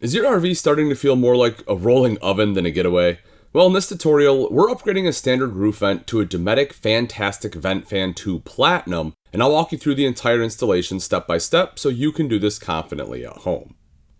Is your RV starting to feel more like a rolling oven than a getaway? Well, in this tutorial, we're upgrading a standard roof vent to a Dometic Fantastic Vent Fan 2 Platinum, and I'll walk you through the entire installation step by step so you can do this confidently at home.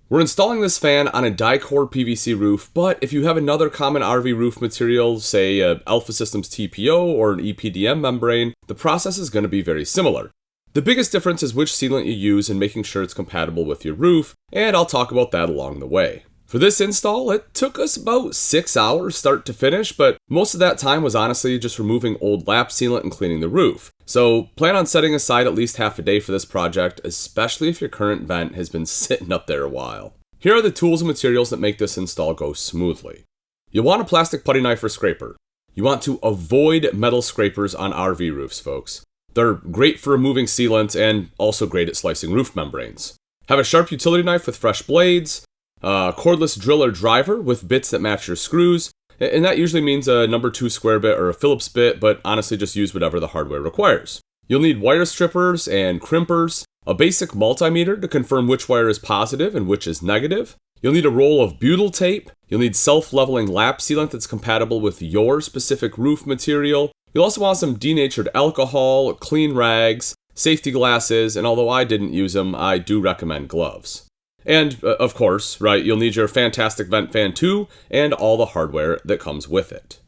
We're installing this fan on a die-core PVC roof, but if you have another common RV roof material, say a Alpha Systems TPO or an EPDM membrane, the process is going to be very similar. The biggest difference is which sealant you use and making sure it's compatible with your roof, and I'll talk about that along the way. For this install, it took us about 6 hours start to finish, but most of that time was honestly just removing old lap sealant and cleaning the roof. So plan on setting aside at least half a day for this project, especially if your current vent has been sitting up there a while. Here are the tools and materials that make this install go smoothly. You'll want a plastic putty knife or scraper. You want to avoid metal scrapers on RV roofs, folks. They're great for removing sealant and also great at slicing roof membranes. Have a sharp utility knife with fresh blades, a cordless drill or driver with bits that match your screws, and that usually means a number 2 square bit or a Phillips bit, but honestly just use whatever the hardware requires. You'll need wire strippers and crimpers, a basic multimeter to confirm which wire is positive and which is negative. You'll need a roll of butyl tape. You'll need self-leveling lap sealant that's compatible with your specific roof material. You'll also want some denatured alcohol, clean rags, safety glasses, and although I didn't use them, I do recommend gloves. And, of course, right, you'll need your Fantastic Vent Fan 2 and all the hardware that comes with it.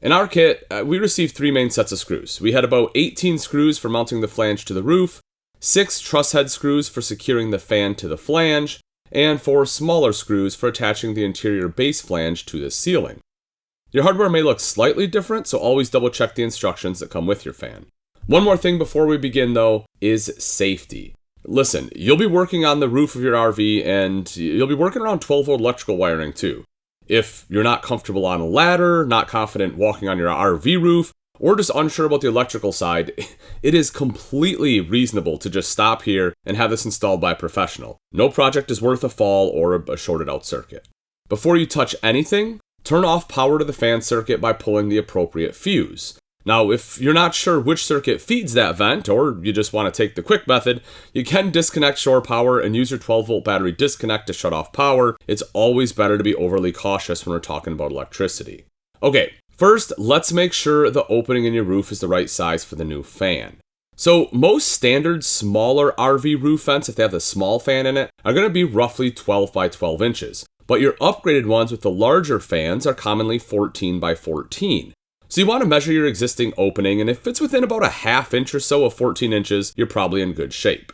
In our kit, we received 3 main sets of screws. We had about 18 screws for mounting the flange to the roof, 6 truss head screws for securing the fan to the flange, and 4 smaller screws for attaching the interior base flange to the ceiling. Your hardware may look slightly different, so always double check the instructions that come with your fan. One more thing before we begin though, is safety. Listen, you'll be working on the roof of your RV and you'll be working around 12-volt electrical wiring too. If you're not comfortable on a ladder, not confident walking on your RV roof, or just unsure about the electrical side, it is completely reasonable to just stop here and have this installed by a professional. No project is worth a fall or a shorted out circuit. Before you touch anything, turn off power to the fan circuit by pulling the appropriate fuse. Now, if you're not sure which circuit feeds that vent, or you just want to take the quick method, you can disconnect shore power and use your 12-volt battery disconnect to shut off power. It's always better to be overly cautious when we're talking about electricity. Okay, first, let's make sure the opening in your roof is the right size for the new fan. So most standard smaller RV roof vents, if they have the small fan in it, are going to be roughly 12 by 12 inches. But your upgraded ones with the larger fans are commonly 14 by 14. So you want to measure your existing opening, and if it's within about a half inch or so of 14 inches, you're probably in good shape.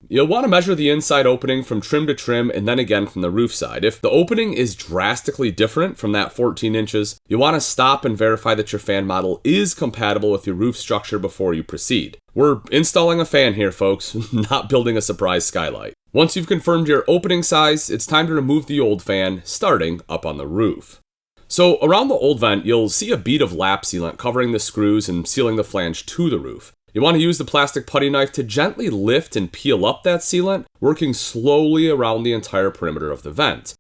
You'll want to measure the inside opening from trim to trim and then again from the roof side. If the opening is drastically different from that 14 inches, you want to stop and verify that your fan model is compatible with your roof structure before you proceed. We're installing a fan here, folks, not building a surprise skylight. Once you've confirmed your opening size, it's time to remove the old fan, starting up on the roof. So around the old vent, you'll see a bead of lap sealant covering the screws and sealing the flange to the roof. You want to use the plastic putty knife to gently lift and peel up that sealant, working slowly around the entire perimeter of the vent.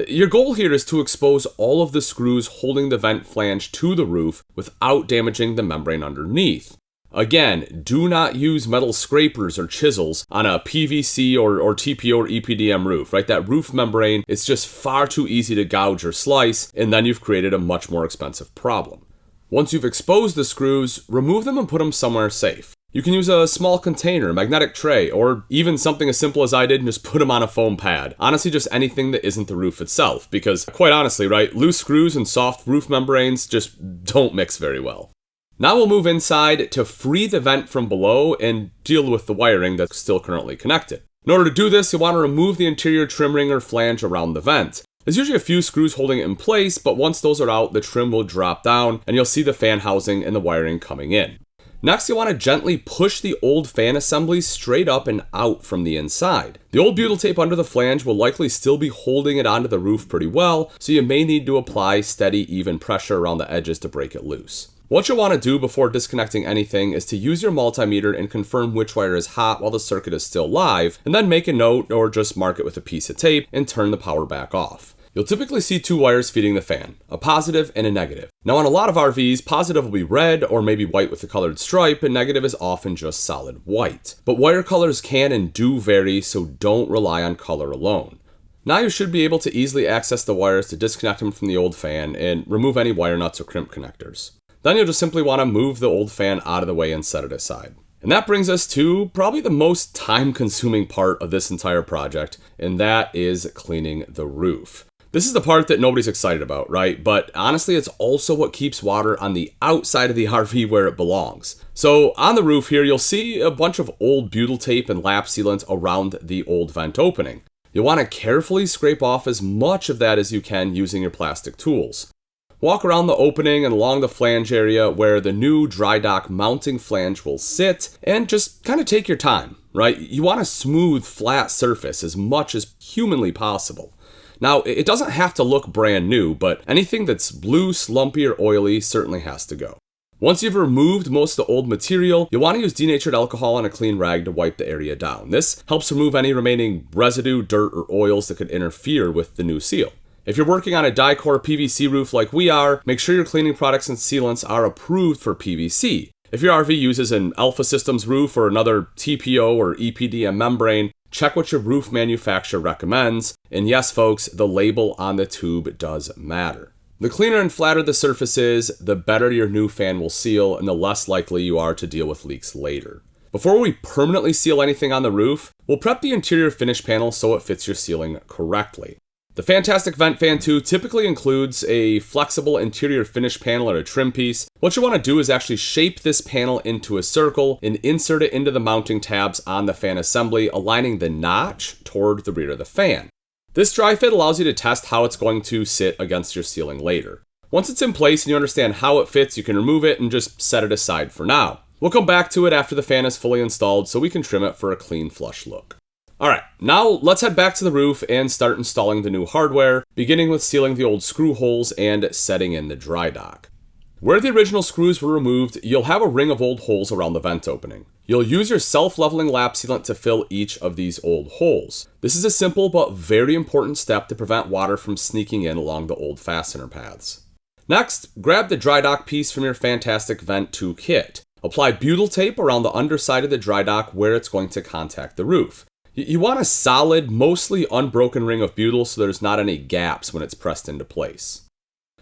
Your goal here is to expose all of the screws holding the vent flange to the roof without damaging the membrane underneath. Again, do not use metal scrapers or chisels on a PVC or TPO or EPDM roof, right? That roof membrane is just far too easy to gouge or slice, and then you've created a much more expensive problem. Once you've exposed the screws, remove them and put them somewhere safe. You can use a small container, magnetic tray, or even something as simple as I did and just put them on a foam pad. Honestly, just anything that isn't the roof itself, because quite honestly, right, loose screws and soft roof membranes just don't mix very well. Now we'll move inside to free the vent from below and deal with the wiring that's still currently connected. In order to do this, you'll want to remove the interior trim ring or flange around the vent. There's usually a few screws holding it in place, but once those are out, the trim will drop down and you'll see the fan housing and the wiring coming in. Next, you'll want to gently push the old fan assembly straight up and out from the inside. The old butyl tape under the flange will likely still be holding it onto the roof pretty well, so you may need to apply steady, even pressure around the edges to break it loose. What you'll want to do before disconnecting anything is to use your multimeter and confirm which wire is hot while the circuit is still live, and then make a note or just mark it with a piece of tape and turn the power back off. You'll typically see 2 wires feeding the fan, a positive and a negative. Now on a lot of RVs, positive will be red or maybe white with a colored stripe, and negative is often just solid white. But wire colors can and do vary, so don't rely on color alone. Now you should be able to easily access the wires to disconnect them from the old fan and remove any wire nuts or crimp connectors. Then you'll just simply want to move the old fan out of the way and set it aside. And that brings us to probably the most time-consuming part of this entire project, and that is cleaning the roof. This is the part that nobody's excited about, right? But honestly, it's also what keeps water on the outside of the RV where it belongs. So on the roof here, you'll see a bunch of old butyl tape and lap sealant around the old vent opening. You'll want to carefully scrape off as much of that as you can using your plastic tools. Walk around the opening and along the flange area where the new dry dock mounting flange will sit, and just kind of take your time, right? You want a smooth, flat surface as much as humanly possible. Now, it doesn't have to look brand new, but anything that's loose, lumpy, or oily certainly has to go. Once you've removed most of the old material, you'll want to use denatured alcohol on a clean rag to wipe the area down. This helps remove any remaining residue, dirt, or oils that could interfere with the new seal. If you're working on a die-core PVC roof like we are, make sure your cleaning products and sealants are approved for PVC. If your RV uses an Alpha Systems roof or another TPO or EPDM membrane, check what your roof manufacturer recommends. And yes, folks, the label on the tube does matter. The cleaner and flatter the surface is, the better your new fan will seal and the less likely you are to deal with leaks later. Before we permanently seal anything on the roof, we'll prep the interior finish panel so it fits your ceiling correctly. The Fantastic Vent Fan 2 typically includes a flexible interior finish panel or a trim piece. What you want to do is actually shape this panel into a circle and insert it into the mounting tabs on the fan assembly, aligning the notch toward the rear of the fan. This dry fit allows you to test how it's going to sit against your ceiling later. Once it's in place and you understand how it fits, you can remove it and just set it aside for now. We'll come back to it after the fan is fully installed so we can trim it for a clean, flush look. Alright, now let's head back to the roof and start installing the new hardware, beginning with sealing the old screw holes and setting in the dry dock. Where the original screws were removed, you'll have a ring of old holes around the vent opening. You'll use your self-leveling lap sealant to fill each of these old holes. This is a simple but very important step to prevent water from sneaking in along the old fastener paths. Next, grab the dry dock piece from your Fantastic Vent 2 kit. Apply butyl tape around the underside of the dry dock where it's going to contact the roof. You want a solid, mostly unbroken ring of butyl so there's not any gaps when it's pressed into place.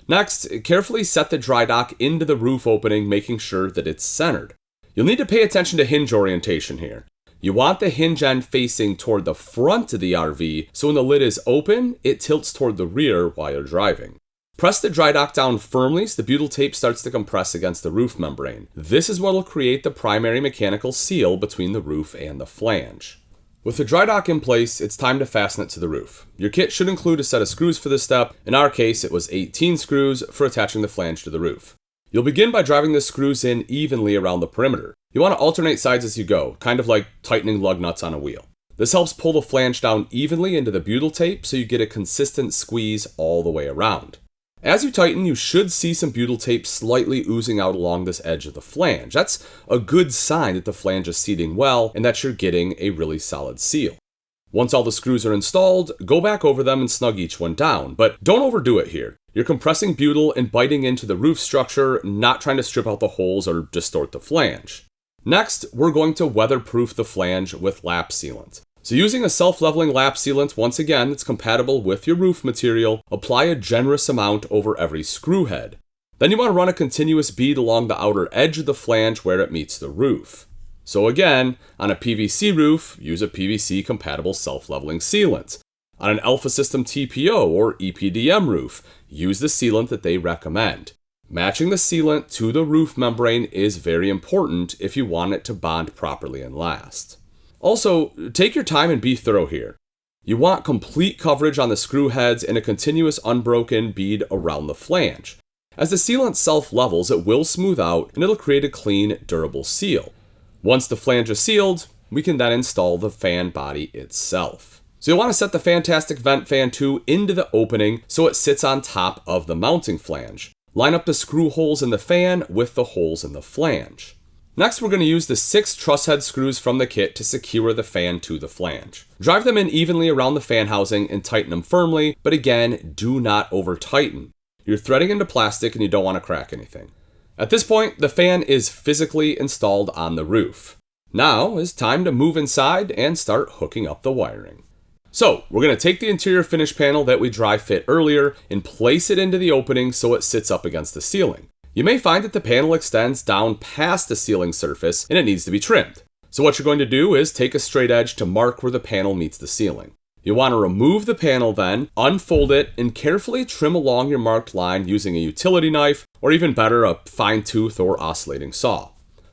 Next, carefully set the dry dock into the roof opening, making sure that it's centered. You'll need to pay attention to hinge orientation here. You want the hinge end facing toward the front of the RV, so when the lid is open, it tilts toward the rear while you're driving. Press the dry dock down firmly so the butyl tape starts to compress against the roof membrane. This is what will create the primary mechanical seal between the roof and the flange. With the dry dock in place, it's time to fasten it to the roof. Your kit should include a set of screws for this step. In our case, it was 18 screws for attaching the flange to the roof. You'll begin by driving the screws in evenly around the perimeter. You want to alternate sides as you go, kind of like tightening lug nuts on a wheel. This helps pull the flange down evenly into the butyl tape so you get a consistent squeeze all the way around. As you tighten, you should see some butyl tape slightly oozing out along this edge of the flange. That's a good sign that the flange is seating well and that you're getting a really solid seal. Once all the screws are installed, go back over them and snug each one down, but don't overdo it here. You're compressing butyl and biting into the roof structure, not trying to strip out the holes or distort the flange. Next, we're going to weatherproof the flange with lap sealant. So using a self-leveling lap sealant, once again, that's compatible with your roof material, apply a generous amount over every screw head. Then you want to run a continuous bead along the outer edge of the flange where it meets the roof. So again, on a PVC roof, use a PVC-compatible self-leveling sealant. On an Alpha System TPO or EPDM roof, use the sealant that they recommend. Matching the sealant to the roof membrane is very important if you want it to bond properly and last. Also, take your time and be thorough here. You want complete coverage on the screw heads and a continuous unbroken bead around the flange. As the sealant self-levels, it will smooth out and it'll create a clean, durable seal. Once the flange is sealed, we can then install the fan body itself. So you'll want to set the Fantastic Vent Fan 2 into the opening so it sits on top of the mounting flange. Line up the screw holes in the fan with the holes in the flange. Next, we're going to use the 6 truss head screws from the kit to secure the fan to the flange. Drive them in evenly around the fan housing and tighten them firmly, but again, do not over tighten. You're threading into plastic and you don't want to crack anything. At this point, the fan is physically installed on the roof. Now is time to move inside and start hooking up the wiring. So we're going to take the interior finish panel that we dry fit earlier and place it into the opening so it sits up against the ceiling. You may find that the panel extends down past the ceiling surface and it needs to be trimmed. So what you're going to do is take a straight edge to mark where the panel meets the ceiling. You want to remove the panel then, unfold it, and carefully trim along your marked line using a utility knife, or even better, a fine tooth or oscillating saw.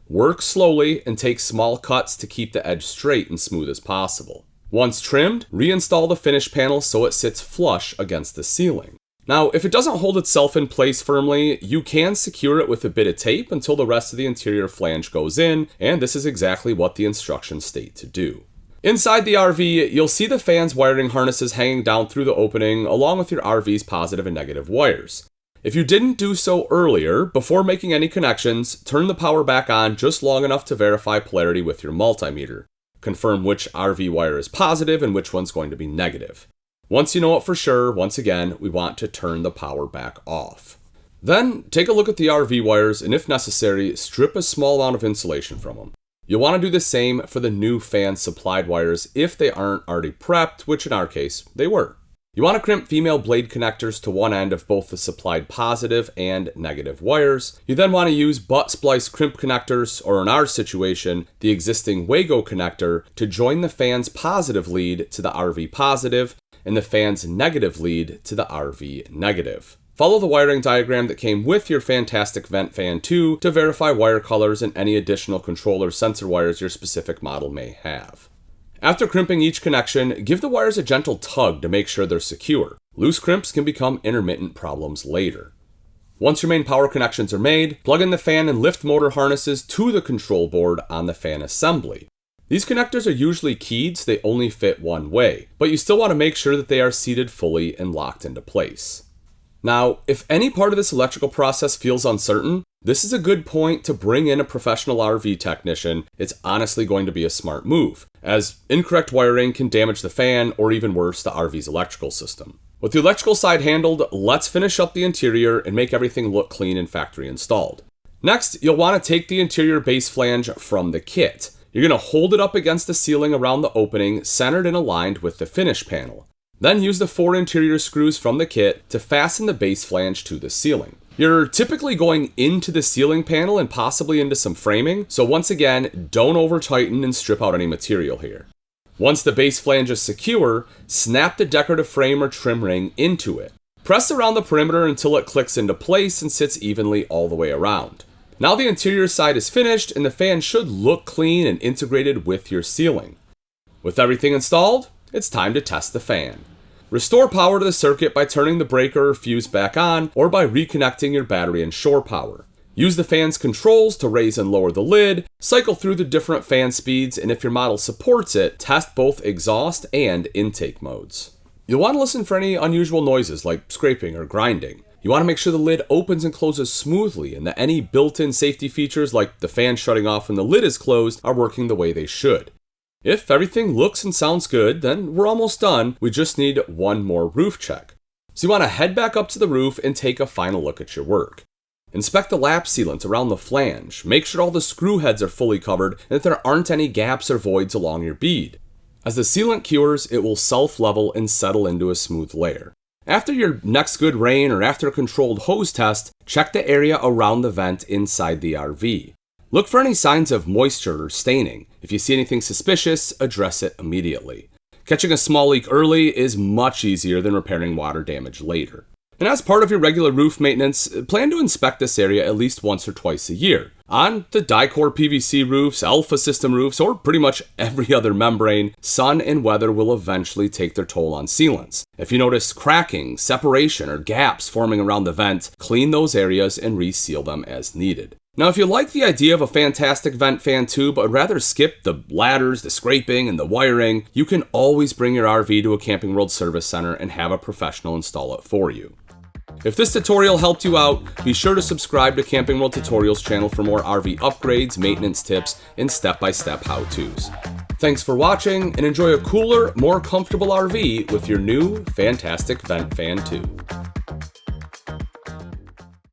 Work slowly and take small cuts to keep the edge straight and smooth as possible. Once trimmed, reinstall the finish panel so it sits flush against the ceiling. Now, if it doesn't hold itself in place firmly, you can secure it with a bit of tape until the rest of the interior flange goes in, and this is exactly what the instructions state to do. Inside the RV, you'll see the fan's wiring harnesses hanging down through the opening, along with your RV's positive and negative wires. If you didn't do so earlier, before making any connections, turn the power back on just long enough to verify polarity with your multimeter. Confirm which RV wire is positive and which one's going to be negative. Once you know it for sure, once again, we want to turn the power back off. Then, take a look at the RV wires and if necessary, strip a small amount of insulation from them. You'll want to do the same for the new fan supplied wires if they aren't already prepped, which in our case, they were. You want to crimp female blade connectors to one end of both the supplied positive and negative wires. You then want to use butt splice crimp connectors, or in our situation, the existing Wago connector, to join the fan's positive lead to the RV positive and the fan's negative lead to the RV negative. Follow the wiring diagram that came with your fantastic Vent Fan 2 to verify wire colors and any additional controller sensor wires your specific model may have. After crimping each connection, give the wires a gentle tug to make sure they're secure. Loose crimps can become intermittent problems later. Once your main power connections are made, plug in the fan and lift motor harnesses to the control board on the fan assembly. These connectors are usually keyed so they only fit one way, but you still want to make sure that they are seated fully and locked into place. Now, if any part of this electrical process feels uncertain, this is a good point to bring in a professional RV technician. It's honestly going to be a smart move, as incorrect wiring can damage the fan or even worse, the RV's electrical system. With the electrical side handled, let's finish up the interior and make everything look clean and factory installed. Next, you'll want to take the interior base flange from the kit. You're going to hold it up against the ceiling around the opening, centered and aligned with the finish panel. Then use the 4 interior screws from the kit to fasten the base flange to the ceiling. You're typically going into the ceiling panel and possibly into some framing, so once again, don't over tighten and strip out any material here. Once the base flange is secure, snap the decorative frame or trim ring into it. Press around the perimeter until it clicks into place and sits evenly all the way around. Now the interior side is finished and the fan should look clean and integrated with your ceiling. With everything installed, it's time to test the fan. Restore power to the circuit by turning the breaker or fuse back on, or by reconnecting your battery and shore power. Use the fan's controls to raise and lower the lid, cycle through the different fan speeds, and if your model supports it, test both exhaust and intake modes. You'll want to listen for any unusual noises like scraping or grinding. You want to make sure the lid opens and closes smoothly and that any built-in safety features like the fan shutting off when the lid is closed are working the way they should. If everything looks and sounds good, then we're almost done. We just need one more roof check. So you want to head back up to the roof and take a final look at your work. Inspect the lap sealant around the flange. Make sure all the screw heads are fully covered and that there aren't any gaps or voids along your bead. As the sealant cures, it will self-level and settle into a smooth layer. After your next good rain or after a controlled hose test, check the area around the vent inside the RV. Look for any signs of moisture or staining. If you see anything suspicious, address it immediately. Catching a small leak early is much easier than repairing water damage later. And as part of your regular roof maintenance, plan to inspect this area at least once or twice a year. On the Dicor PVC roofs, Alpha System roofs, or pretty much every other membrane, sun and weather will eventually take their toll on sealants. If you notice cracking, separation, or gaps forming around the vent, clean those areas and reseal them as needed. Now, if you like the idea of a fantastic Vent Fan 2, but would rather skip the ladders, the scraping, and the wiring, you can always bring your RV to a Camping World Service Center and have a professional install it for you. If this tutorial helped you out, be sure to subscribe to Camping World Tutorials channel for more RV upgrades, maintenance tips, and step-by-step how-tos. Thanks for watching, and enjoy a cooler, more comfortable RV with your new fantastic Vent Fan 2.